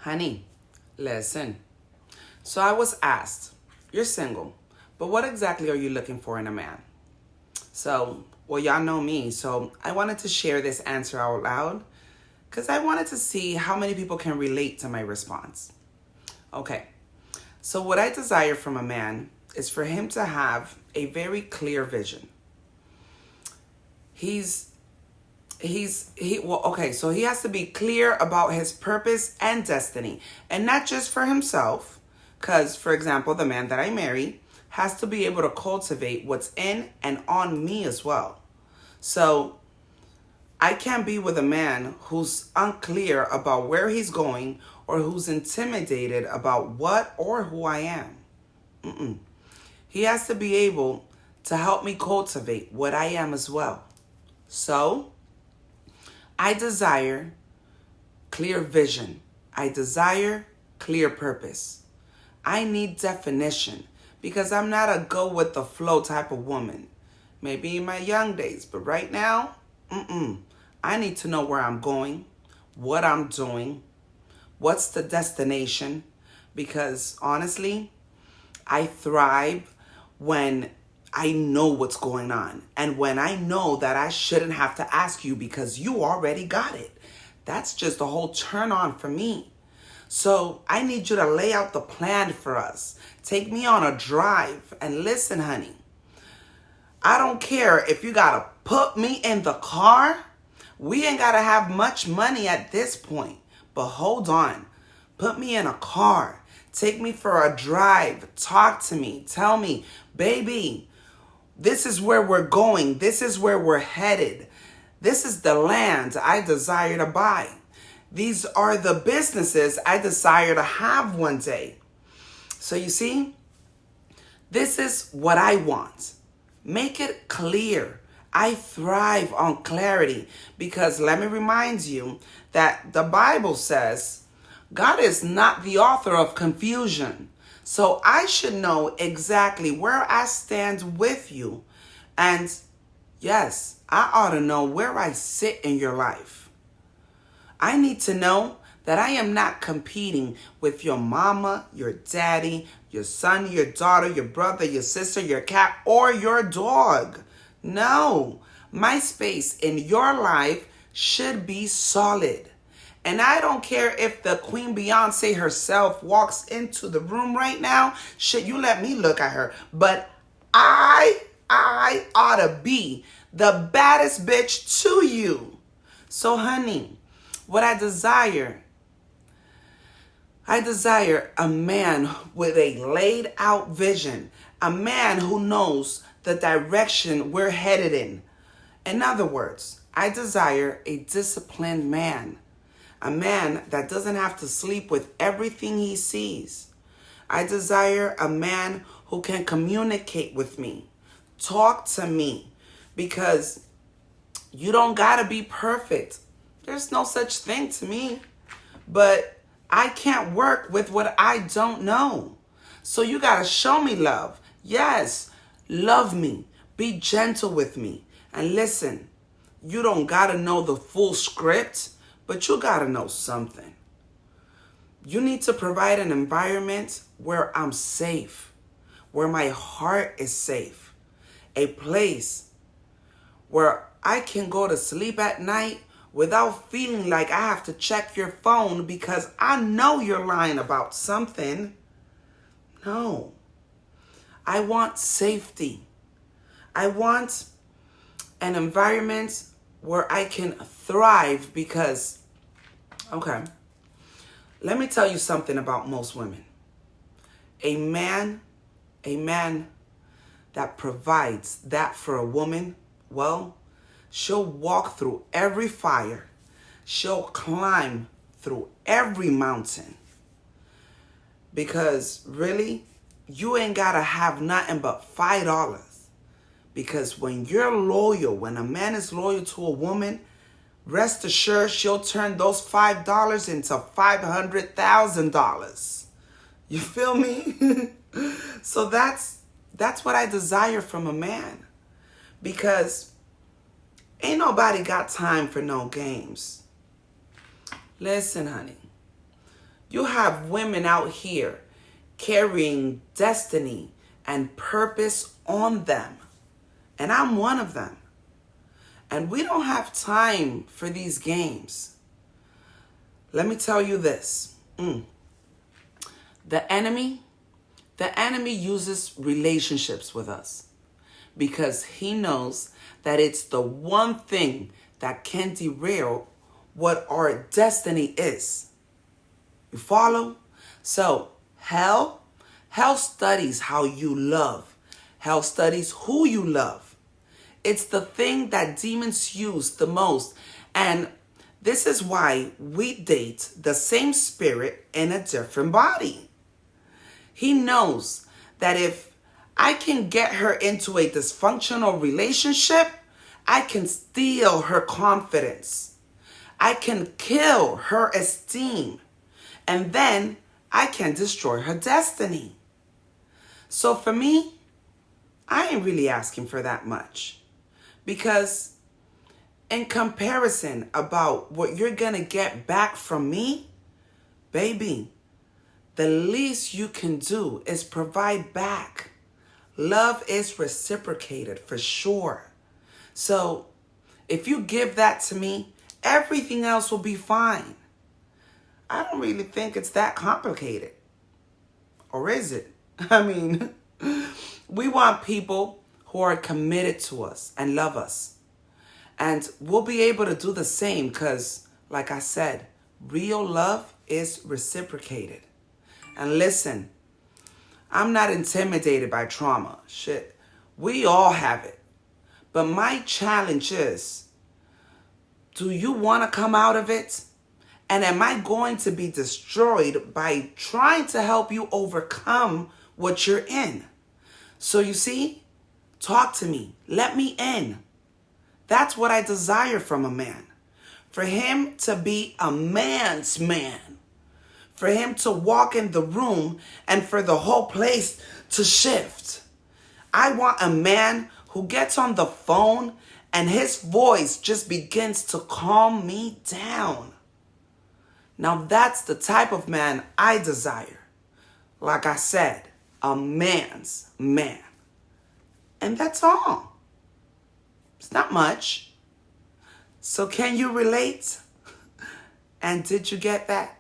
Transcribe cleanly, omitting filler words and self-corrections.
Honey, listen. So I was asked, you're single, but what exactly are you looking for in a man? So, well, y'all know me, so I wanted to share this answer out loud because I wanted to see how many people can relate to my response. Okay, so what I desire from a man is for him to have a very clear vision. So he has to be clear about his purpose and destiny, and not just for himself, because, for example, the man that I marry has to be able to cultivate what's in and on me as well. So I can't be with a man who's unclear about where he's going or who's intimidated about what or who I am. He has to be able to help me cultivate what I am as well. So I desire clear vision. I desire clear purpose. I need definition because I'm not a go with the flow type of woman. Maybe in my young days, but right now, I need to know where I'm going, what I'm doing, what's the destination, because honestly, I thrive when I know what's going on and when I know that I shouldn't have to ask you because you already got it. That's just a whole turn on for me. So I need you to lay out the plan for us. Take me on a drive and listen, honey. I don't care if you gotta put me in the car. We ain't gotta have much money at this point. But hold on. Put me in a car. Take me for a drive. Talk to me. Tell me, baby, this is where we're going. This is where we're headed. This is the land I desire to buy. These are the businesses I desire to have one day. So you see, this is what I want. Make it clear. I thrive on clarity because let me remind you that the Bible says God is not the author of confusion. So I should know exactly where I stand with you. And yes, I ought to know where I sit in your life. I need to know that I am not competing with your mama, your daddy, your son, your daughter, your brother, your sister, your cat, or your dog. No, my space in your life should be solid. And I don't care if the Queen Beyonce herself walks into the room right now. Shit, you let me look at her. But I ought to be the baddest bitch to you. So, honey, what I desire a man with a laid out vision. A man who knows the direction we're headed in. In other words, I desire a disciplined man. A man that doesn't have to sleep with everything he sees. I desire a man who can communicate with me. Talk to me. Because you don't gotta be perfect. There's no such thing to me. But I can't work with what I don't know. So you gotta show me love. Yes, love me. Be gentle with me. And listen, you don't gotta know the full script, but you gotta know something. You need to provide an environment where I'm safe, where my heart is safe, a place where I can go to sleep at night without feeling like I have to check your phone because I know you're lying about something. No. I want safety. I want an environment where I can thrive because, okay, let me tell you something about most women. A man that provides that for a woman, well, she'll walk through every fire. She'll climb through every mountain. Because really, you ain't gotta have nothing but $5. Because when you're loyal, when a man is loyal to a woman, rest assured she'll turn those $5 into $500,000. You feel me? So that's what I desire from a man. Because ain't nobody got time for no games. Listen, honey. You have women out here carrying destiny and purpose on them. And I'm one of them. And we don't have time for these games. Let me tell you this. The enemy uses relationships with us because he knows that it's the one thing that can derail what our destiny is. You follow? So hell studies how you love. Hell studies who you love. It's the thing that demons use the most. And this is why we date the same spirit in a different body. He knows that if I can get her into a dysfunctional relationship, I can steal her confidence. I can kill her esteem. And then I can destroy her destiny. So for me, I ain't really asking for that much. Because in comparison about what you're going to get back from me, baby, the least you can do is provide back. Love is reciprocated for sure. So if you give that to me, everything else will be fine. I don't really think it's that complicated. Or is it? I mean, we want people who are committed to us and love us. And we'll be able to do the same because, like I said, real love is reciprocated. And listen, I'm not intimidated by trauma. Shit, we all have it. But my challenge is, do you want to come out of it? And am I going to be destroyed by trying to help you overcome what you're in? So you see, talk to me. Let me in. That's what I desire from a man. For him to be a man's man. For him to walk in the room and for the whole place to shift. I want a man who gets on the phone and his voice just begins to calm me down. Now that's the type of man I desire. Like I said, a man's man. And that's all. It's not much. So can you relate? And did you get that?